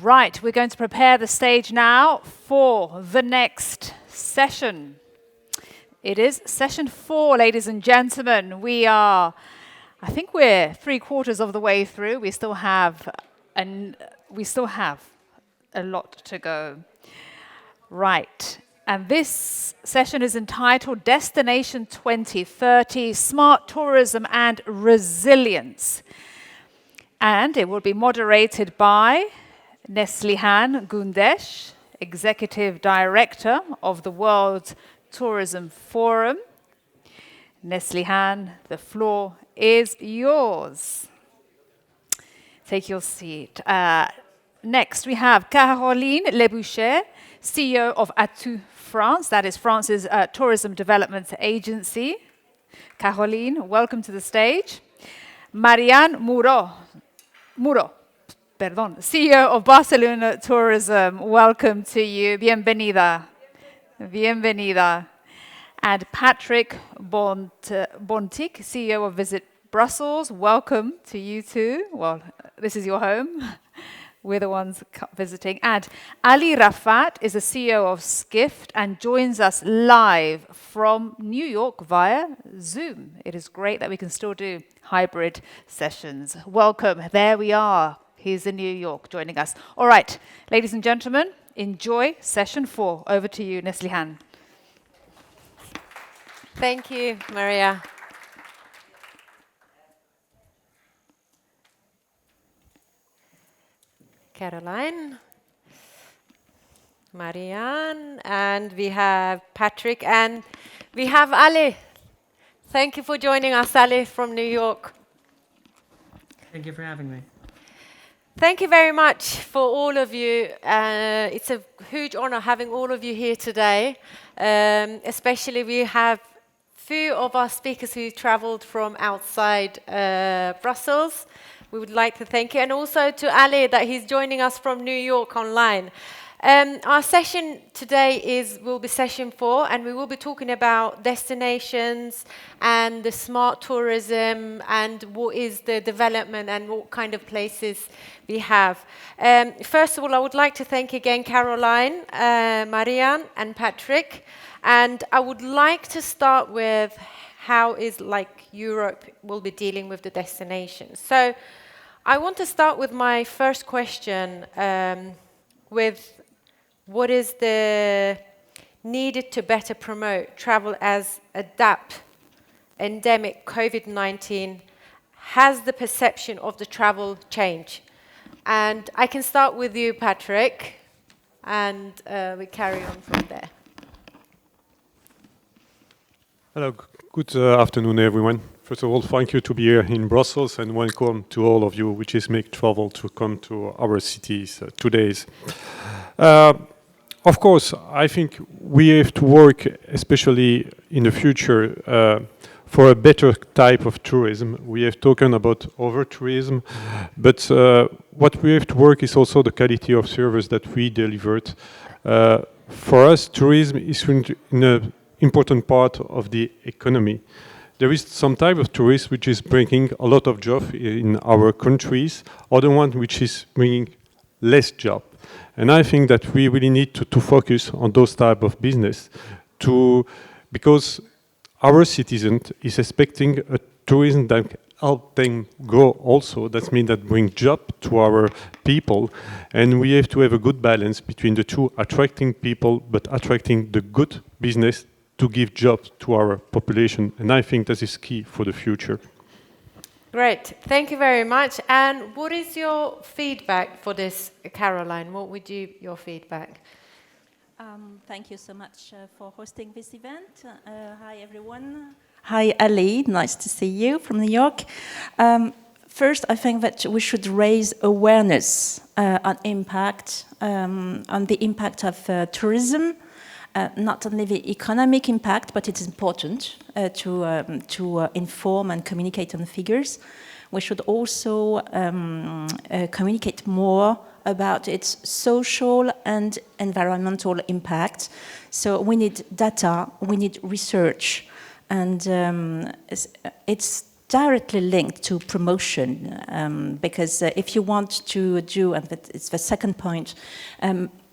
Right, we're going to prepare the stage now for the next session. It is session 4, ladies and gentlemen. I think we're 3/4 of the way through. We still have a lot to go. Right, and this session is entitled Destination 2030, Smart Tourism and Resilience. And it will be moderated by Neslihan Gundes, Executive Director of the World Tourism Forum. Neslihan, the floor is yours. Take your seat. Next, we have Caroline Leboucher, CEO of Atout France, that is France's tourism development agency. Caroline, welcome to the stage. Marian Muro, CEO of Barcelona Tourism, welcome to you. Bienvenida. And Patrick Bontinck, CEO of Visit Brussels, welcome to you too. Well, this is your home. We're the ones visiting. And Ali Rafat is the CEO of SKIFT and joins us live from New York via Zoom. It is great that we can still do hybrid sessions. Welcome. There we are. He's in New York joining us. All right, ladies and gentlemen, enjoy session 4. Over to you, Neslihan. Thank you, Maria. Caroline, Marian, and we have Patrick, and we have Ali. Thank you for joining us, Ali, from New York. Thank you for having me. Thank you very much for all of you. It's a huge honor having all of you here today. Especially we have few of our speakers who traveled from outside Brussels. We would like to thank you, and also to Ali that he's joining us from New York online. Our session today will be session 4, and we will be talking about destinations and the smart tourism and what is the development and what kind of places we have. First of all, I would like to thank again Caroline, Marian, and Patrick. And I would like to start with how Europe will be dealing with the destinations. So I want to start with my first question with what is the needed to better promote travel as adapt endemic COVID-19? Has the perception of the travel changed? And I can start with you, Patrick, and we carry on from there. Hello, good afternoon, everyone. First of all, thank you to be here in Brussels, and welcome to all of you, which is make travel to come to our cities today. Of course, I think we have to work, especially in the future, for a better type of tourism. We have talked about over-tourism, but what we have to work is also the quality of service that we delivered. For us, tourism is an important part of the economy. There is some type of tourism which is bringing a lot of jobs in our countries, other one which is bringing less job. And I think that we really need to focus on those type of business because our citizens is expecting a tourism that help them grow also. That means that bring job to our people, and we have to have a good balance between the two, attracting people but attracting the good business to give jobs to our population, and I think this is key for the future. Great, thank you very much. And what is your feedback for this, Caroline? What would your feedback? Thank you so much for hosting this event. Hi, everyone. Hi, Ali. Nice to see you from New York. First, I think that we should raise awareness on the impact of tourism. Not only the economic impact, but it's important to inform and communicate on the figures. We should also communicate more about its social and environmental impact. So we need data, we need research, and it's directly linked to promotion, because if you want to do, and it's the second point,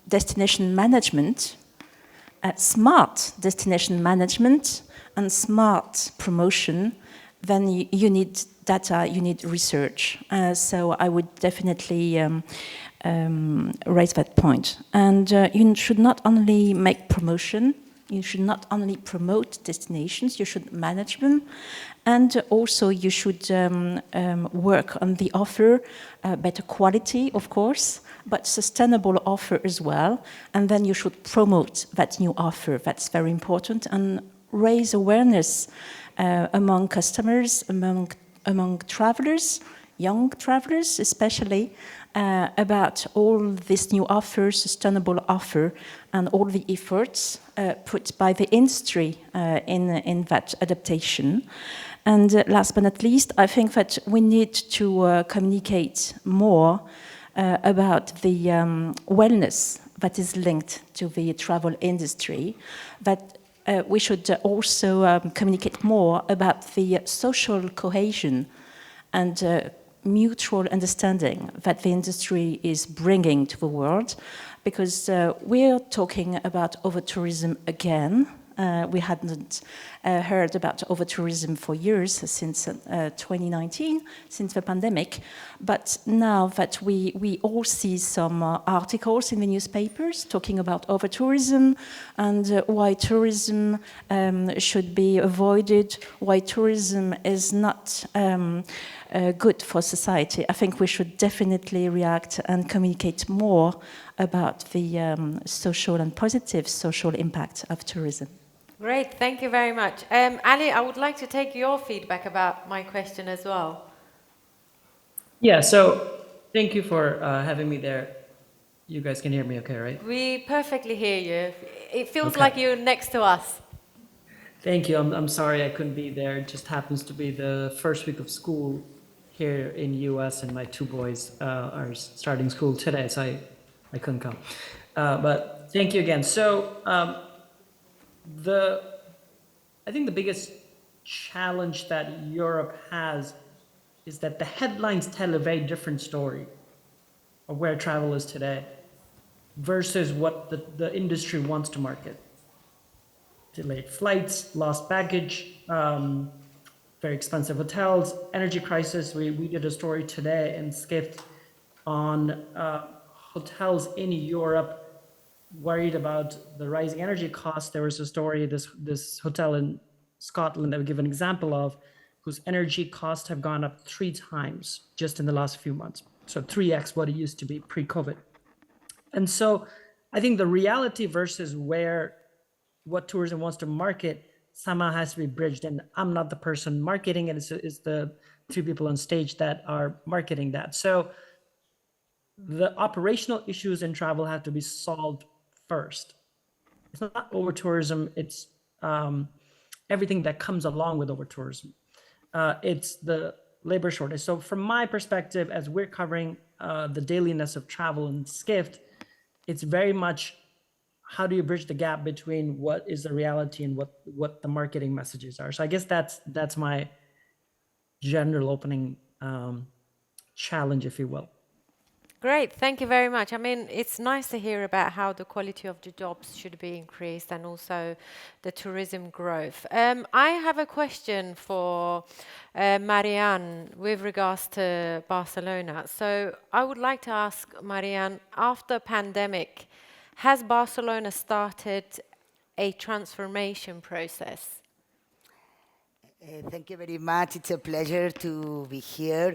destination management, smart destination management and smart promotion, then you need data, you need research. So I would definitely raise that point. And you should not only make promotion, you should not only promote destinations, you should manage them. And also you should work on the offer, better quality, of course, but sustainable offer as well. And then you should promote that new offer. That's very important. And raise awareness among customers, among travelers, young travelers especially, about all this new offer, sustainable offer, and all the efforts put by the industry in that adaptation. And last but not least, I think that we need to communicate more about the wellness that is linked to the travel industry, that we should also communicate more about the social cohesion and mutual understanding that the industry is bringing to the world, because we're talking about over-tourism again. We hadn't heard about over-tourism for years, since 2019, since the pandemic. But now that we all see some articles in the newspapers talking about over-tourism and why tourism should be avoided, why tourism is not good for society, I think we should definitely react and communicate more about the social and positive social impact of tourism. Great, thank you very much. Ali, I would like to take your feedback about my question as well. Yeah, so thank you for having me there. You guys can hear me okay, right? We perfectly hear you. It feels Okay. like you're next to us. Thank you. I'm sorry I couldn't be there. It just happens to be the first week of school here in US, and my two boys are starting school today, so I couldn't come. But thank you again. So I think the biggest challenge that Europe has is that the headlines tell a very different story of where travel is today versus what the industry wants to market. Delayed flights, lost baggage, very expensive hotels, energy crisis. We did a story today in SKIFT on hotels in Europe worried about the rising energy costs. There was a story, this hotel in Scotland that we give an example of, whose energy costs have gone up 3 times just in the last few months. So 3x what it used to be pre-COVID. And so I think the reality versus what tourism wants to market somehow has to be bridged. And I'm not the person marketing it, it's the 3 people on stage that are marketing that. So the operational issues in travel have to be solved first. It's not over tourism, it's everything that comes along with over tourism. It's the labor shortage. So from my perspective, as we're covering the dailiness of travel in SKIFT, it's very much how do you bridge the gap between what is the reality and what the marketing messages are. So I guess that's my general opening challenge, if you will. Great, thank you very much. I mean, it's nice to hear about how the quality of the jobs should be increased and also the tourism growth. I have a question for Marian with regards to Barcelona. So I would like to ask Marian, after pandemic, has Barcelona started a transformation process? Thank you very much. It's a pleasure to be here.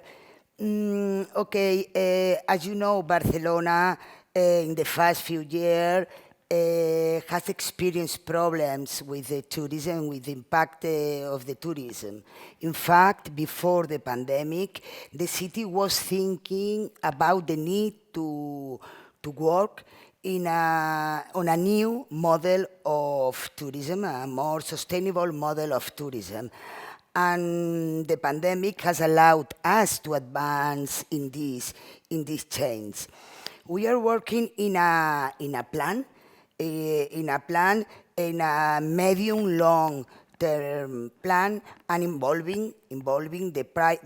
As you know, Barcelona in the past few years has experienced problems with the tourism, with the impact of the tourism. In fact, before the pandemic, the city was thinking about the need to work on a new model of tourism, a more sustainable model of tourism. And the pandemic has allowed us to advance in these change. We are working in a plan, in a medium-long long-term plan and involving the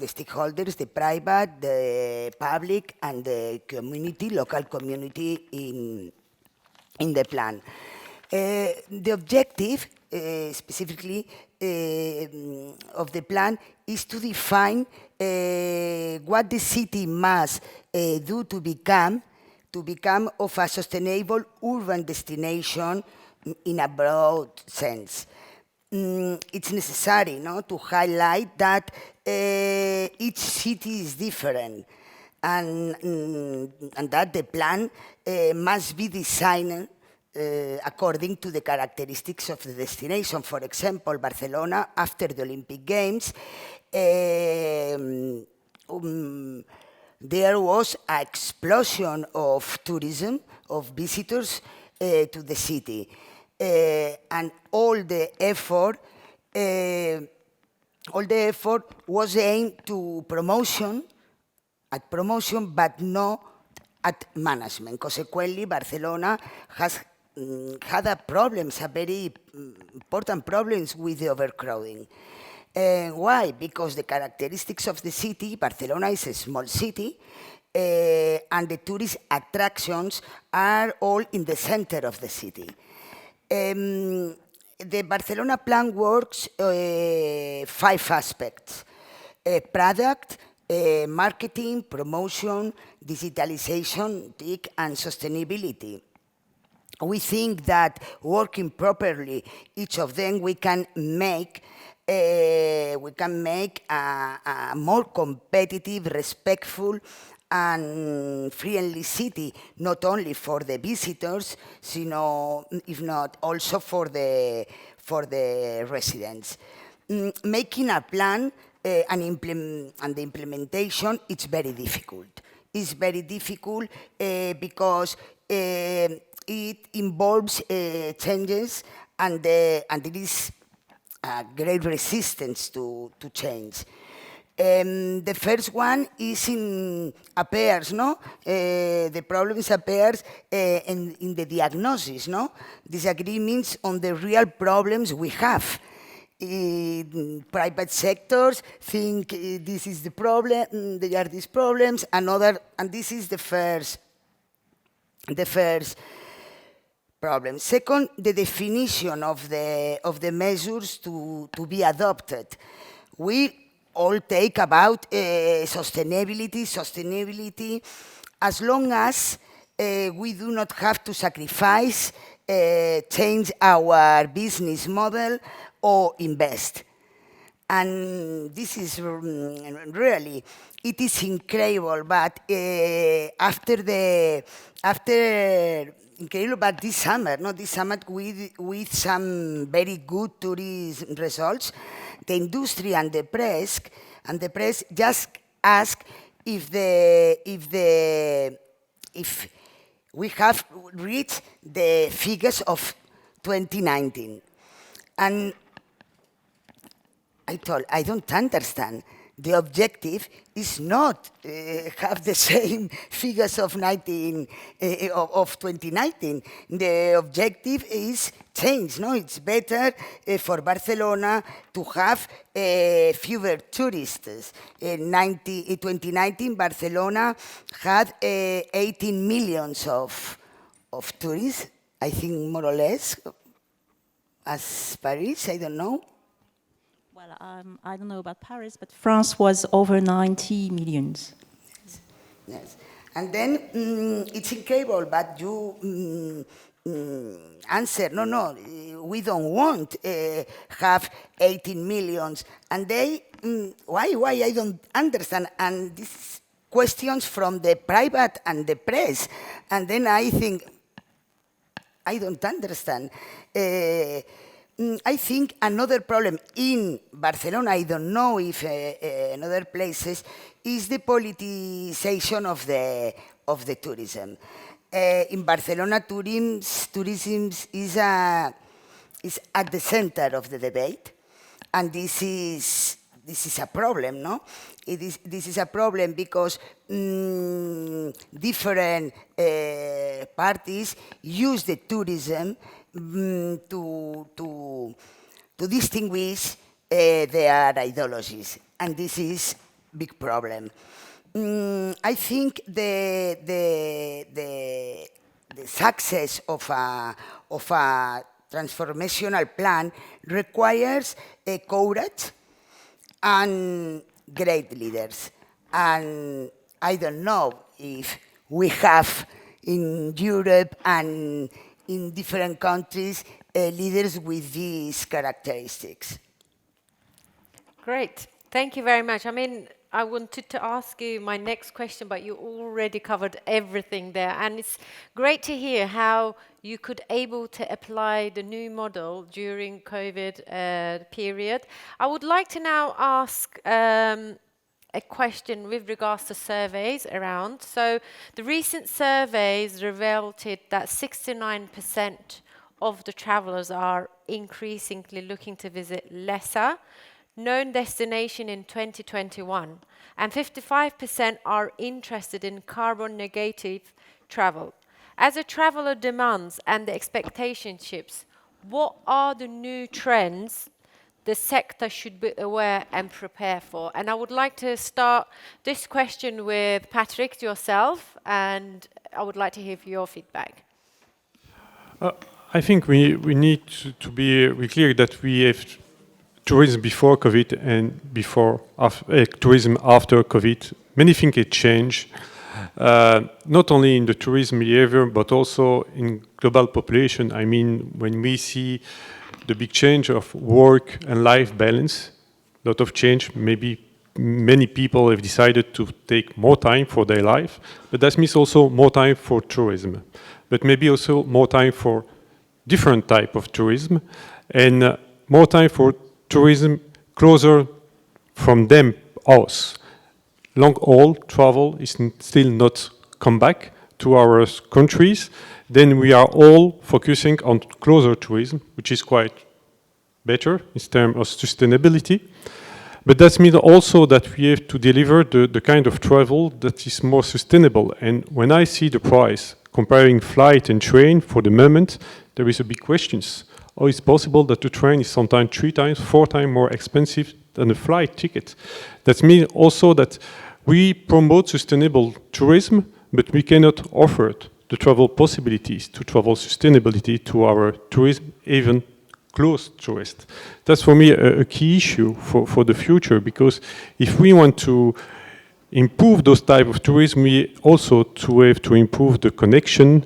stakeholders, the private, the public, and the community, local community in the plan. The objective, specifically, of the plan is to define what the city must do to become of a sustainable urban destination in a broad sense. It's necessary, to highlight that each city is different, and that the plan must be designed according to the characteristics of the destination. For example, Barcelona, after the Olympic Games, there was an explosion of tourism, of visitors to the city. And all the effort was aimed to promotion, but not at management. Consequently, Barcelona has had a very important problems with the overcrowding. Why? Because the characteristics of the city, Barcelona is a small city, and the tourist attractions are all in the center of the city. The Barcelona Plan works 5 aspects: product, marketing, promotion, digitalization, TIC, and sustainability. We think that working properly each of them, we can make a more competitive, respectful, and friendly city, not only for the visitors, if not also for the residents. Making a plan and the implementation, it's very difficult. It's very difficult because it involves changes, and there is a great resistance to change. The first one is appears. The problems appears in the diagnosis. Disagreements on the real problems we have. Private sectors think this is the problem, there are these problems, and this is the first problem. Second, the definition of the measures to be adopted. We all take about sustainability, as long as we do not have to sacrifice, change our business model, or invest. And this is really, it is incredible, but this summer, with some very good tourism results, the industry and the press just ask if we have reached the figures of 2019. And I don't understand. The objective is not have the same figures of 2019. The objective is change. It's better for Barcelona to have fewer tourists. In 2019, Barcelona had 18 million of tourists, I think more or less, as Paris, I don't know. Well, I don't know about Paris, but France was over 90 millions. Yes. And then it's incredible, but you answer, no, we don't want have 18 millions. And they, why, I don't understand. And these questions from the private and the press. And then I think, I don't understand. I think another problem in Barcelona, I don't know if in other places, is the politicization of the tourism. In Barcelona, tourism is at the center of the debate, and this is a problem, no? This is a problem because different parties use the tourism to to distinguish their ideologies, and this is big problem. I think the success of a transformational plan requires courage and great leaders. And I don't know if we have in Europe and in different countries leaders with these characteristics. Great. Thank you very much. I mean, I wanted to ask you my next question, but you already covered everything there. And it's great to hear how you could able to apply the new model during COVID period. I would like to now ask a question with regards to surveys around. So the recent surveys revealed that 69% of the travelers are increasingly looking to visit lesser known destination in 2021, and 55% are interested in carbon negative travel. As a traveler demands and the expectation shifts, what are the new trends the sector should be aware and prepare for? And I would like to start this question with Patrick, yourself, and I would like to hear your feedback. I think we need to be clear that we have tourism before COVID and tourism after COVID. Many things have changed, not only in the tourism behavior, but also in global population. I mean, when we see the big change of work and life balance, a lot of change, maybe many people have decided to take more time for their life, but that means also more time for tourism, but maybe also more time for different type of tourism, and more time for tourism closer from them, us. Long haul travel is still not come back to our countries. Then we are all focusing on closer tourism, which is quite better in terms of sustainability. But that means also that we have to deliver the kind of travel that is more sustainable. And when I see the price, comparing flight and train for the moment, there is a big questions. How is it possible that the train is sometimes 3 times, 4 times more expensive than a flight ticket? That means also that we promote sustainable tourism, but we cannot offer the travel possibilities to travel sustainability to our tourism, even close tourists. That's for me a key issue for the future, because if we want to improve those type of tourism, we also have to improve the connection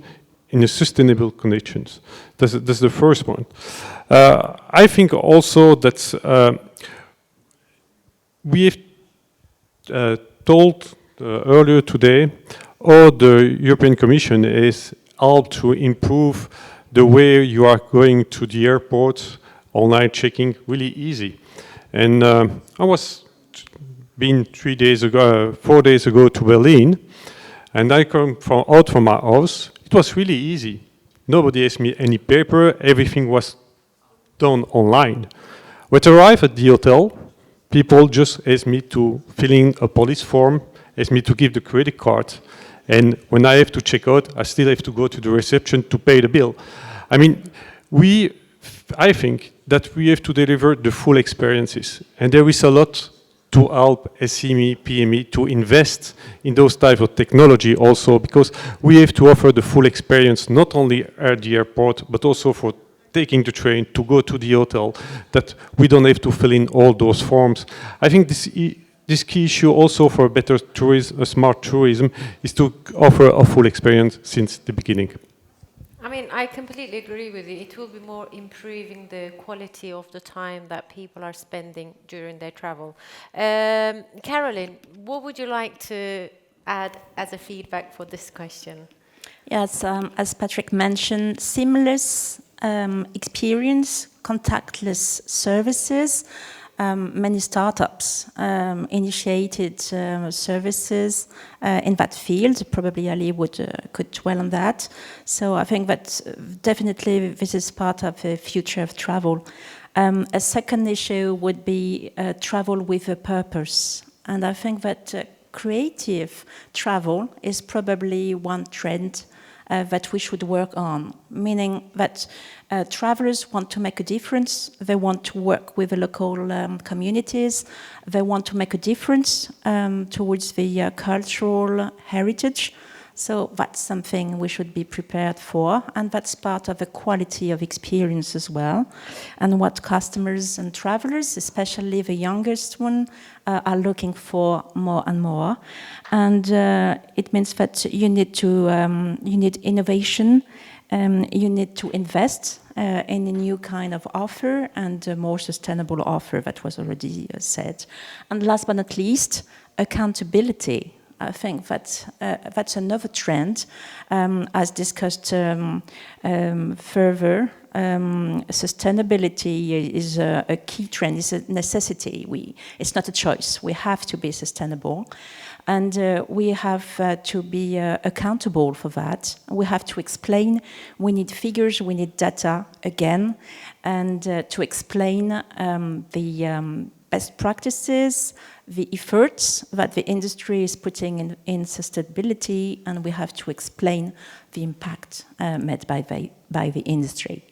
in a sustainable connections. That's the first one. I think also that we have told earlier today how the European Commission has helped to improve the way you are going to the airport, online checking, really easy. And I was been 4 days ago to Berlin, and I come out from my house. It was really easy. Nobody asked me any paper. Everything was done online. When I arrived at the hotel, people just asked me to fill in a police form, asked me to give the credit card. And when I have to check out, I still have to go to the reception to pay the bill. I mean, I think that we have to deliver the full experiences. And there is a lot to help SME, PME to invest in those type of technology also, because we have to offer the full experience, not only at the airport, but also for taking the train to go to the hotel, that we don't have to fill in all those forms. I think this key issue also for better tourism, smart tourism, is to offer a full experience since the beginning. I mean, I completely agree with you. It will be more improving the quality of the time that people are spending during their travel. Caroline, what would you like to add as a feedback for this question? Yes, as Patrick mentioned, seamless experience, contactless services. Many startups initiated services in that field. Probably Ali could dwell on that. So I think that definitely this is part of the future of travel. A second issue would be travel with a purpose. And I think that creative travel is probably one trend that we should work on, meaning that travelers want to make a difference, they want to work with the local communities, they want to make a difference towards the cultural heritage. So that's something we should be prepared for, and that's part of the quality of experience as well, and what customers and travelers, especially the youngest one, are looking for more and more. And it means that you need innovation, you need to invest in a new kind of offer and a more sustainable offer that was already said. And last but not least, accountability. I think that that's another trend, as discussed further. Sustainability is a key trend, it's a necessity. It's not a choice, we have to be sustainable. And we have to be accountable for that. We have to explain, we need figures, we need data again, and to explain the best practices, the efforts that the industry is putting in sustainability, and we have to explain the impact made by the industry.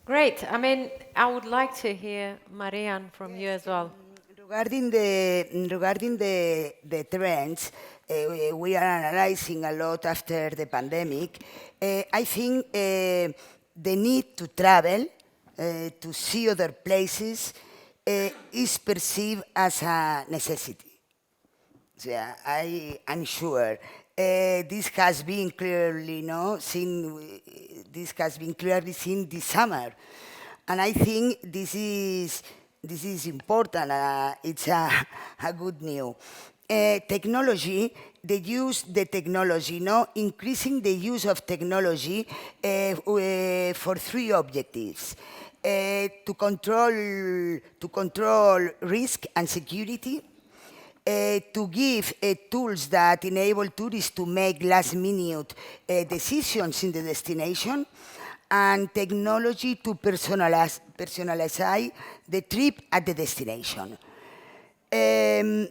Great. I mean, I would like to hear, Marian, from you as well. Regarding the trends, we are analyzing a lot after the pandemic. I think the need to travel, to see other places, is perceived as a necessity. So I'm sure this has been clearly seen. This has been clearly seen this summer, and I think this is important. It's a good news. Technology, increasing the use of technology for three objectives. To control risk and security, to give tools that enable tourists to make last-minute decisions in the destination, and technology to personalize the trip at the destination. And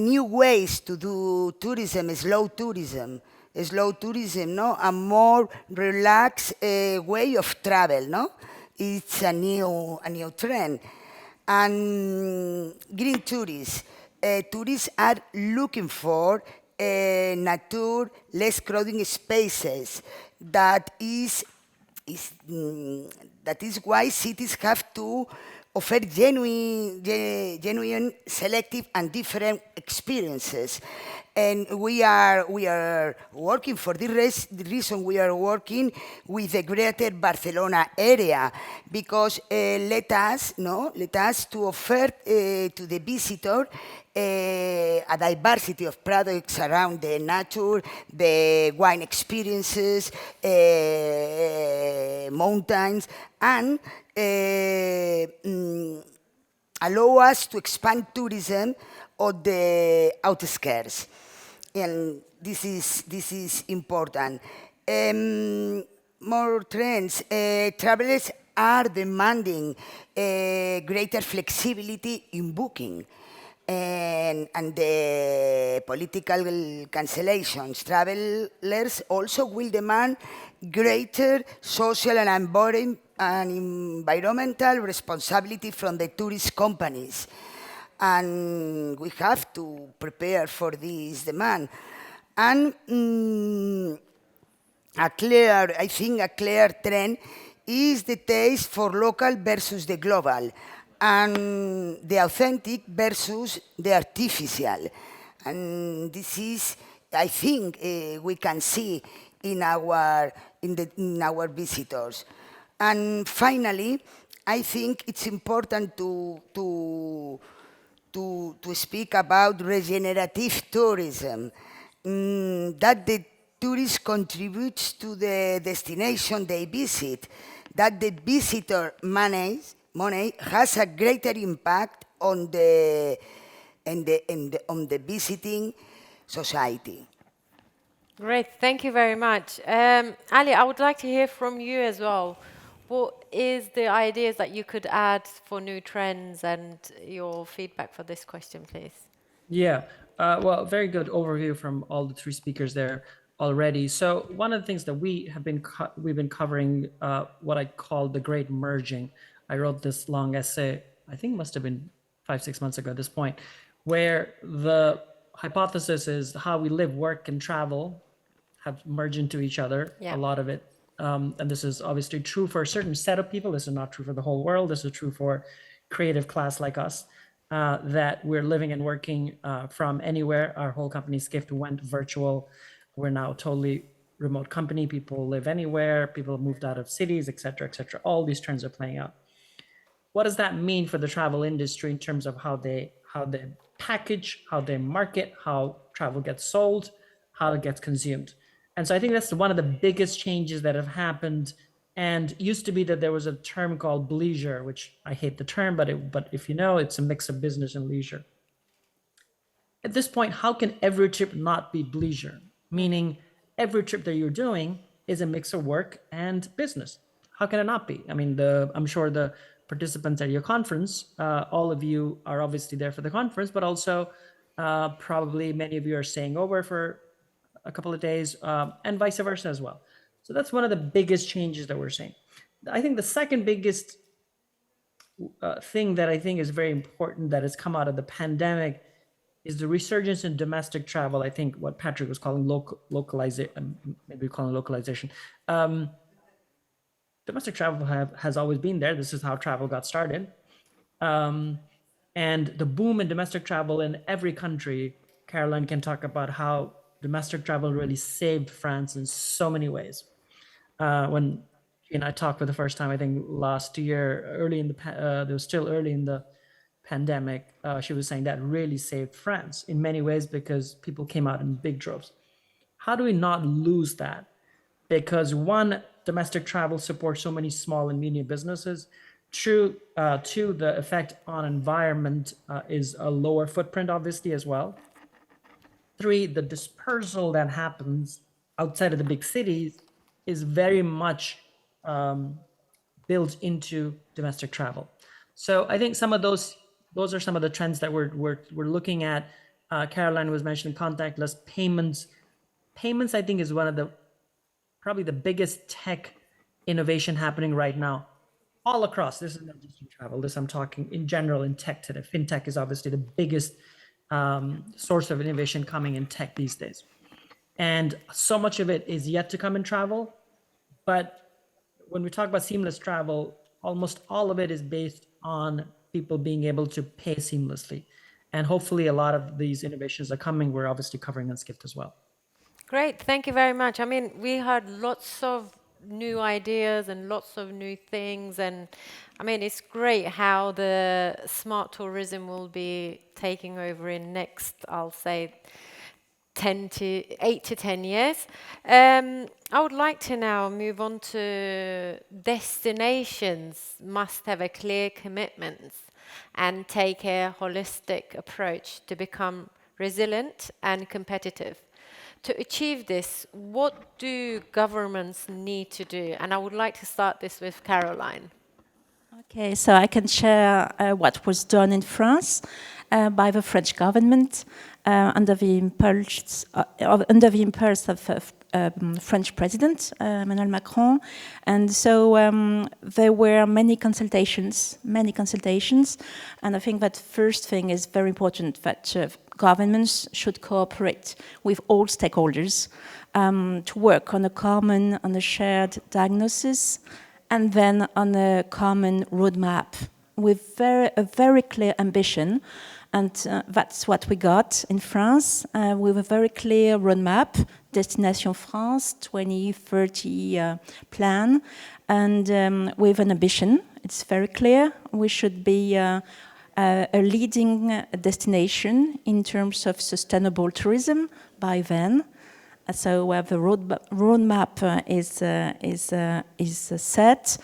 new ways to do tourism, slow tourism, a more relaxed way of travel, It's a new trend. And green tourists. Tourists are looking for nature, less crowding spaces. That is why cities have to offer genuine, selective, and different experiences. And we are working for the reason we are working with the greater Barcelona area, because let us to offer to the visitor a diversity of products around the nature, the wine experiences, mountains, and allow us to expand tourism on the outskirts. And this is important. More trends. Travelers are demanding greater flexibility in booking. And the political cancellations. Travelers also will demand greater social and environmental responsibility from the tourist companies. And we have to prepare for this demand. And I think a clear trend is the taste for local versus the global, and the authentic versus the artificial. And this is, I think, we can see in our visitors. And finally, I think it's important to speak about regenerative tourism, that the tourist contributes to the destination they visit, that the visitor money has a greater impact on the visiting society. Great, thank you very much. Ali, I would like to hear from you as well. What is the ideas that you could add for new trends, and your feedback for this question, please? Yeah, well, very good overview from all the three speakers there already. So one of the things that we've been covering, what I call the great merging. I wrote this long essay, I think must have been 5, 6 months ago at this point, where the hypothesis is how we live, work, and travel have merged into each other, Yeah. a lot of it. And this is obviously true for a certain set of people. This is not true for the whole world. This is true for creative class like us, that we're living and working from anywhere. Our whole company, SKIFT, went virtual. We're now a totally remote company. People live anywhere. People have moved out of cities, et cetera, et cetera. All these trends are playing out. What does that mean for the travel industry in terms of how they package, how they market, how travel gets sold, how it gets consumed? And so I think that's one of the biggest changes that have happened. And it used to be that there was a term called leisure, which I hate the term, but if you know, it's a mix of business and leisure. At this point, how can every trip not be leisure? Meaning every trip that you're doing is a mix of work and business. How can it not be? I mean, I'm sure the participants at your conference, all of you are obviously there for the conference, but also probably many of you are staying over for a couple of days, and vice versa as well. So that's one of the biggest changes that we're seeing. I think the second biggest thing that I think is very important that has come out of the pandemic is the resurgence in domestic travel. I think what Patrick was calling localization, maybe calling localization. Domestic travel has always been there. This is how travel got started. And the boom in domestic travel in every country, Caroline can talk about how domestic travel really saved France in so many ways. When she and I talked for the first time, I think last year, early in there was still early in the pandemic, she was saying that really saved France in many ways because people came out in big droves. How do we not lose that? Because one, domestic travel supports so many small and medium businesses. Two, the effect on environment is a lower footprint, obviously, as well. Three, the dispersal that happens outside of the big cities is very much built into domestic travel. So I think some of those are some of the trends that we're looking at. Caroline was mentioning contactless payments. Payments, I think, is one of probably the biggest tech innovation happening right now, all across. This is not just in travel. This I'm talking in general in tech today. FinTech is obviously the biggest source of innovation coming in tech these days. And so much of it is yet to come in travel. But when we talk about seamless travel, almost all of it is based on people being able to pay seamlessly. And hopefully a lot of these innovations are coming. We're obviously covering on SKIFT as well. Great, thank you very much. I mean, we heard lots of new ideas and lots of new things, and I mean, it's great how the smart tourism will be taking over in next, I'll say, 8 to 10 years. I would like to now move on to destinations must have a clear commitment and take a holistic approach to become resilient and competitive. To achieve this, what do governments need to do? And I would like to start this with Caroline. Okay, so I can share what was done in France by the French government under the impulse of French President Emmanuel Macron, and so there were many consultations, and I think that first thing is very important, that governments should cooperate with all stakeholders to work on a shared diagnosis, and then on a common roadmap with a very clear ambition. And that's what we got in France with a very clear roadmap, Destination France 2030 plan, and with an ambition. It's very clear. We should be a leading destination in terms of sustainable tourism by then. So the roadmap is set.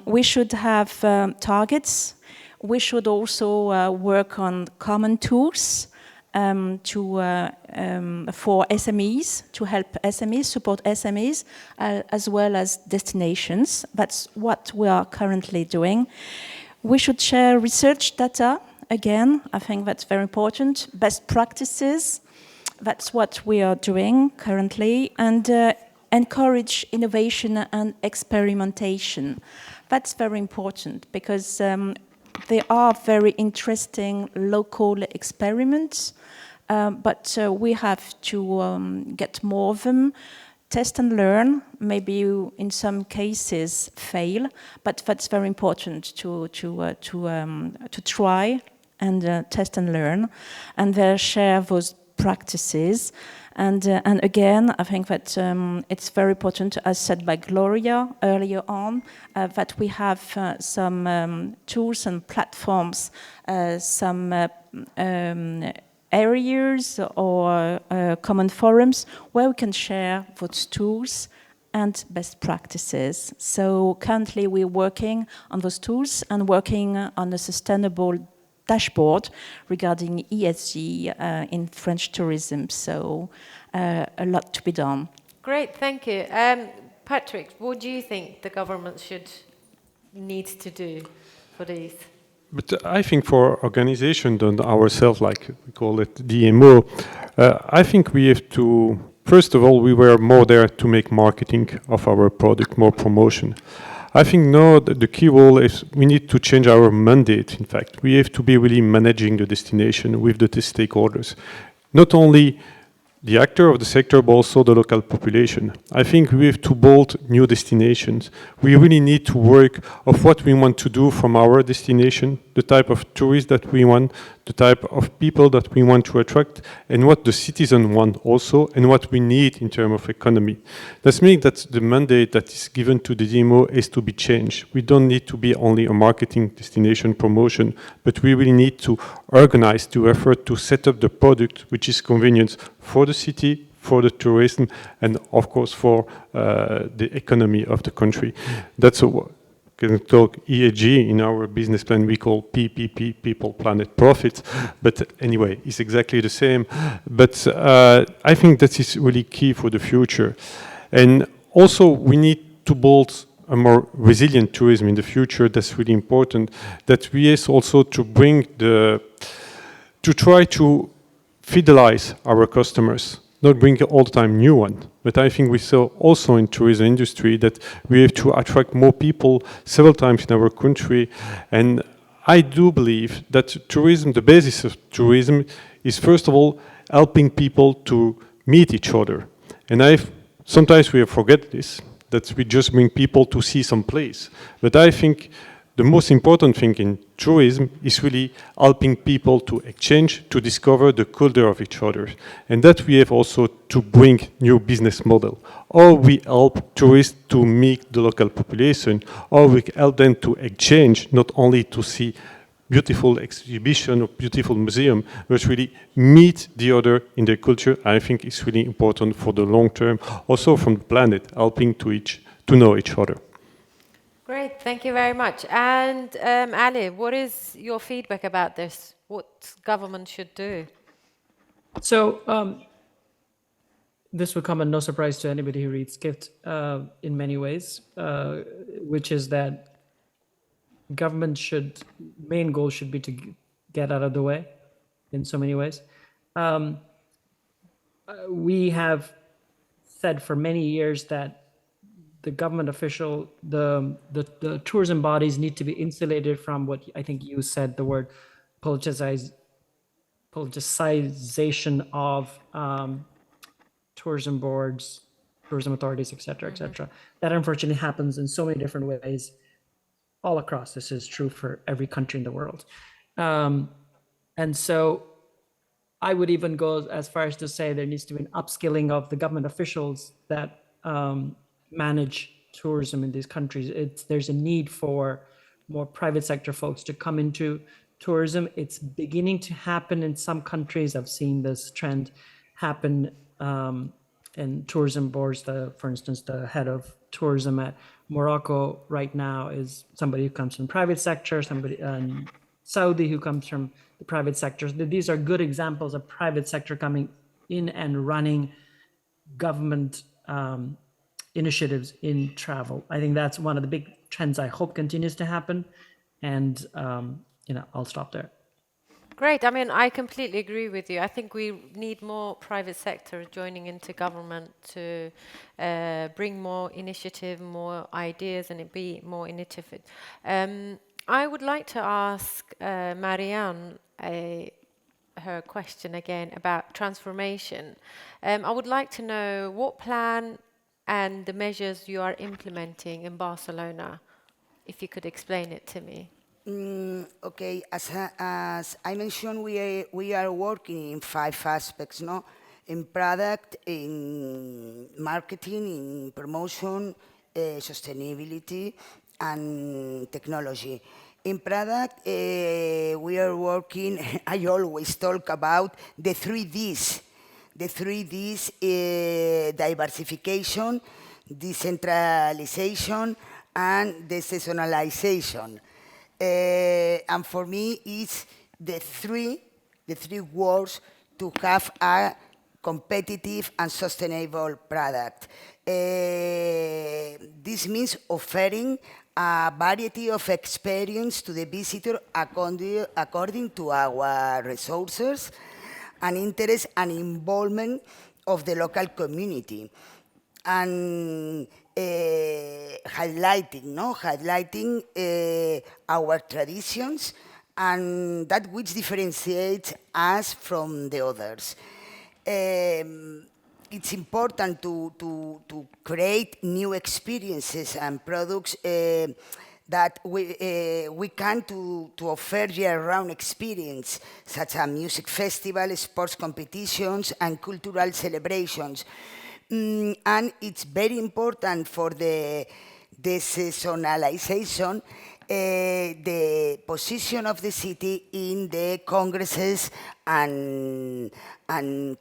We should have targets. We should also work on common tools for SMEs, to help SMEs, support SMEs, as well as destinations. That's what we are currently doing. We should share research data again, I think that's very important. Best practices, that's what we are doing currently, and encourage innovation and experimentation. That's very important because there are very interesting local experiments, but we have to get more of them. Test and learn, maybe in some cases fail, but that's very important to try and test and learn, and share those practices. And again, I think that it's very important, as said by Gloria earlier on, that we have some tools and platforms, some areas or common forums where we can share those tools and best practices. So currently we're working on those tools and working on a sustainable dashboard regarding ESG in French tourism. So a lot to be done. Great, thank you. Patrick, what do you think the government needs to do for these? But I think for organization than ourselves, like we call it DMO, I think we have to, first of all, we were more there to make marketing of our product, more promotion. I think now the key role is we need to change our mandate, in fact. We have to be really managing the destination with the stakeholders. Not only the actor of the sector, but also the local population. I think we have to build new destinations. We really need to work of what we want to do from our destination, the type of tourists that we want, the type of people that we want to attract, and what the citizens want also, and what we need in terms of economy. That means that the mandate that is given to the DMO is to be changed. We don't need to be only a marketing destination promotion, but we really need to organize, to effort to set up the product which is convenient for the city, for the tourism, and of course for the economy of the country. That's what can talk ESG in our business plan. We call PPP, People, Planet, Profit. But anyway, it's exactly the same. But I think that is really key for the future. And also we need to build a more resilient tourism in the future. That's really important. That we is also to bring to try to fidelize our customers, not bring all the time new one. But I think we saw also in tourism industry that we have to attract more people several times in our country. And I do believe that tourism, the basis of tourism is first of all helping people to meet each other. And sometimes we forget this, that we just bring people to see some place. But I think the most important thing in tourism is really helping people to exchange, to discover the culture of each other. And that we have also to bring new business model. Or we help tourists to meet the local population, or we help them to exchange, not only to see beautiful exhibition or beautiful museum, but really meet the other in their culture. I think it's really important for the long term, also from the planet, helping to know each other. Great, thank you very much. And Ali, what is your feedback about this? What government should do? So this will come as no surprise to anybody who reads SKIFT in many ways, which is that government main goal should be to get out of the way in so many ways. We have said for many years that the government official, the tourism bodies need to be insulated from what I think you said, the word politicization of tourism boards, tourism authorities, et cetera, et cetera. That unfortunately happens in so many different ways all across. This is true for every country in the world. And so I would even go as far as to say there needs to be an upskilling of the government officials that manage tourism in these countries. There's a need for more private sector folks to come into tourism. It's beginning to happen in some countries. I've seen this trend happen in tourism boards. For instance, the head of tourism at Morocco right now is somebody who comes from private sector, somebody in Saudi who comes from the private sector. These are good examples of private sector coming in and running government initiatives in travel. I think that's one of the big trends I hope continues to happen. And I'll stop there. Great. I mean, I completely agree with you. I think we need more private sector joining into government to bring more initiative, more ideas, and it be more initiative. I would like to ask Marian her question again about transformation. I would like to know what plan and the measures you are implementing in Barcelona, if you could explain it to me. Okay, as I mentioned, we are working in 5 aspects, no? In product, in marketing, in promotion, sustainability, and technology. In product, we are working, I always talk about the 3 Ds. The 3 Ds, diversification, decentralization, and deseasonalization. And for me, it's the three words to have a competitive and sustainable product. This means offering a variety of experience to the visitor according to our resources and interest and involvement of the local community. And highlighting our traditions and that which differentiates us from the others. It's important to create new experiences and products that we can to offer year-round experience, such as music festivals, sports competitions, and cultural celebrations. And it's very important for the deseasonalization, the position of the city in the congresses and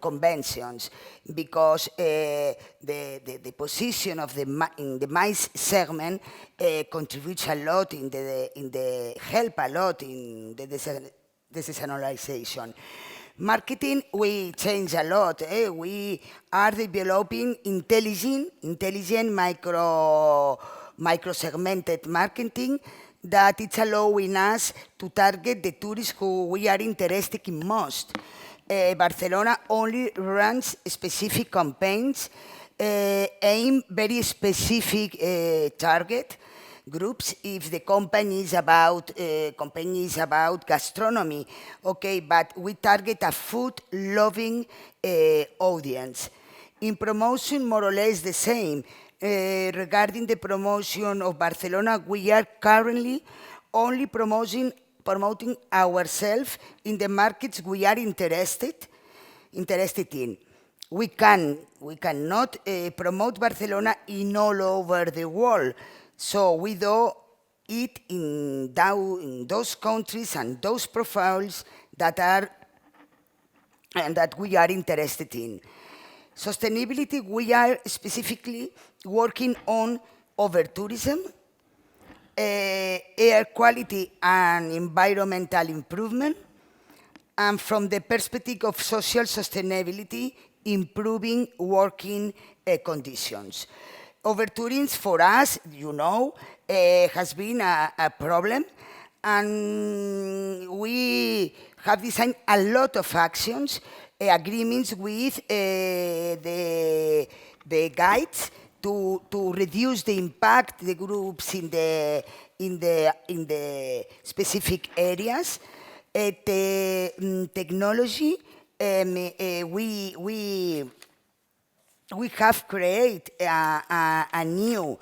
conventions, because the position of in the MICE segment contributes a lot in the help a lot in the deseasonalization. Marketing, we change a lot. We are developing intelligent micro-segmented marketing that it's allowing us to target the tourists who we are interested in most. Barcelona only runs specific campaigns, aim very specific target groups. If the company is about gastronomy, okay, but we target a food-loving audience. In promotion, more or less the same. Regarding the promotion of Barcelona, we are currently only promoting ourselves in the markets we are interested in. We cannot promote Barcelona in all over the world. So we do it in those countries and those profiles that we are interested in. Sustainability, we are specifically working on over-tourism, air quality and environmental improvement, and from the perspective of social sustainability, improving working conditions. Over-tourism for us, has been a problem, and we have designed a lot of actions, agreements with the guides to reduce the impact the groups in the specific areas. Technology, we have created a new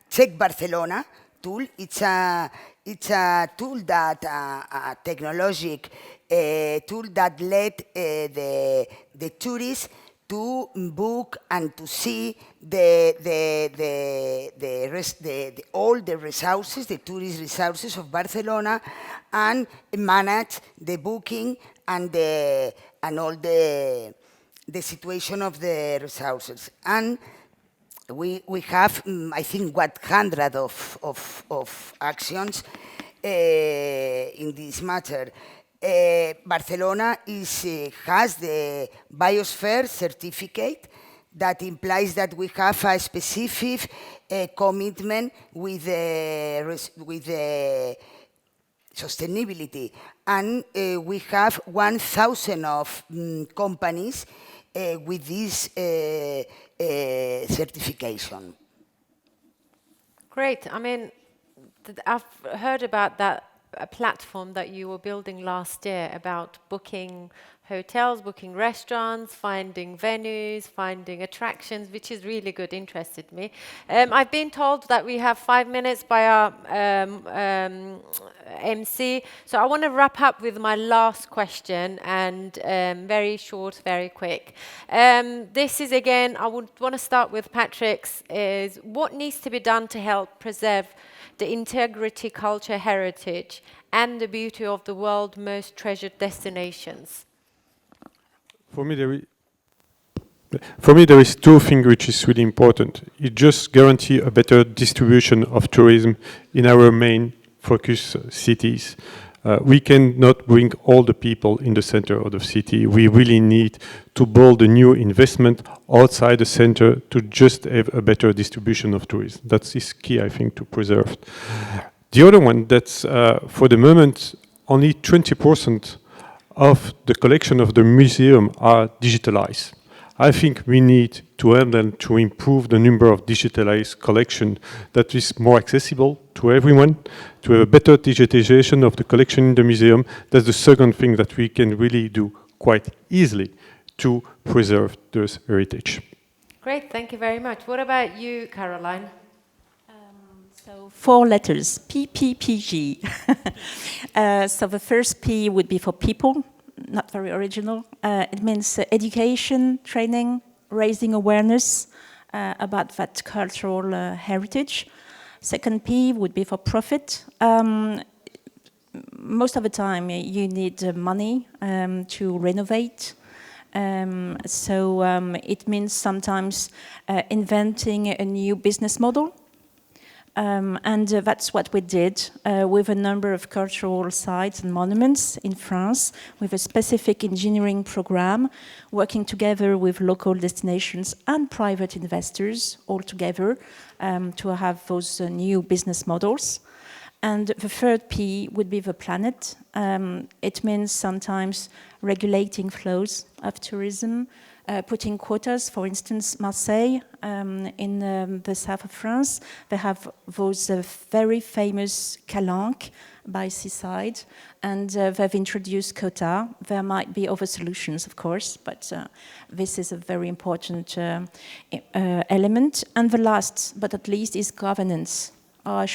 Check Barcelona tool. It's a tool that a technological tool that let the tourists to book and to see all the resources, the tourist resources of Barcelona, and manage the booking and all the situation of the resources. And we have, I think, 100 of actions in this matter. Barcelona has the biosphere certificate That implies that we have a specific commitment with sustainability. And we have 1,000 of companies with this certification. Great. I mean, I've heard about that platform that you were building last year about booking hotels, booking restaurants, finding venues, finding attractions, which is really good, interested me. I've been told that we have 5 minutes by our MC, so I want to wrap up with my last question, and very short, very quick. This is, again, I would want to start with Patrick's, is what needs to be done to help preserve the integrity, culture, heritage, and the beauty of the world's most treasured destinations? For me, there is two things which is really important. It just guarantee a better distribution of tourism in our main focus cities. We cannot bring all the people in the center of the city. We really need to build a new investment outside the center to just have a better distribution of tourism. That is key, I think, to preserve. The other one, that's for the moment, only 20% of the collection of the museum are digitalized. I think we need to help them to improve the number of digitalized collection that is more accessible to everyone, to have a better digitization of the collection in the museum. That's the second thing that we can really do quite easily to preserve this heritage. Great, thank you very much. What about you, Caroline? So 4 letters, PPPG. So the first P would be for people, not very original. It means education, training, raising awareness about that cultural heritage. Second P would be for profit. Most of the time you need money to renovate. So it means sometimes inventing a new business model. And that's what we did with a number of cultural sites and monuments in France, with a specific engineering program, working together with local destinations and private investors all together to have those new business models. And the third P would be the planet. It means sometimes regulating flows of tourism, putting quotas. For instance, Marseille, in the south of France, they have those very famous calanques by seaside, and they've introduced quota. There might be other solutions, of course, but this is a very important element. And the last, but at least, is governance. I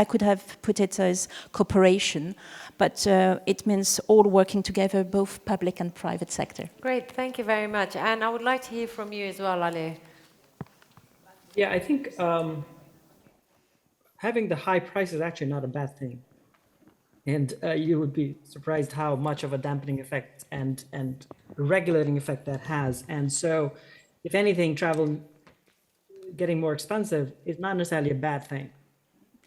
could have put it as cooperation, but it means all working together, both public and private sector. Great, thank you very much. And I would like to hear from you as well, Ali. Yeah, I think having the high price is actually not a bad thing. And you would be surprised how much of a dampening effect and regulating effect that has. And so, if anything, travel getting more expensive is not necessarily a bad thing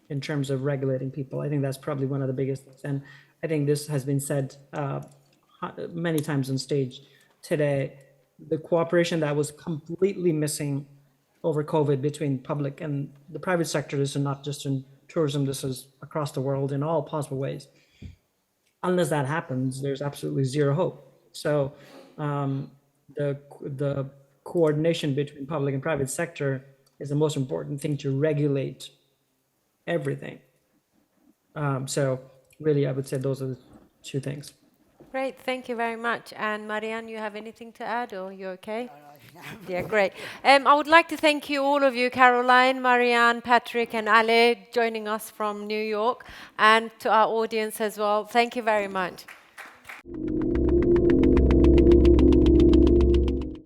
in terms of regulating people. I think that's probably one of the biggest things. And I think this has been said many times on stage today. The cooperation that was completely missing over COVID between public and the private sector, this is not just in tourism, this is across the world in all possible ways. Unless that happens, there's absolutely zero hope. So the coordination between public and private sector is the most important thing to regulate everything. So really, I would say those are the two things. Great, thank you very much. And Marian, you have anything to add, or you okay? Yeah, great. I would like to thank you, all of you, Caroline, Marian, Patrick, and Ale, joining us from New York, and to our audience as well. Thank you very much.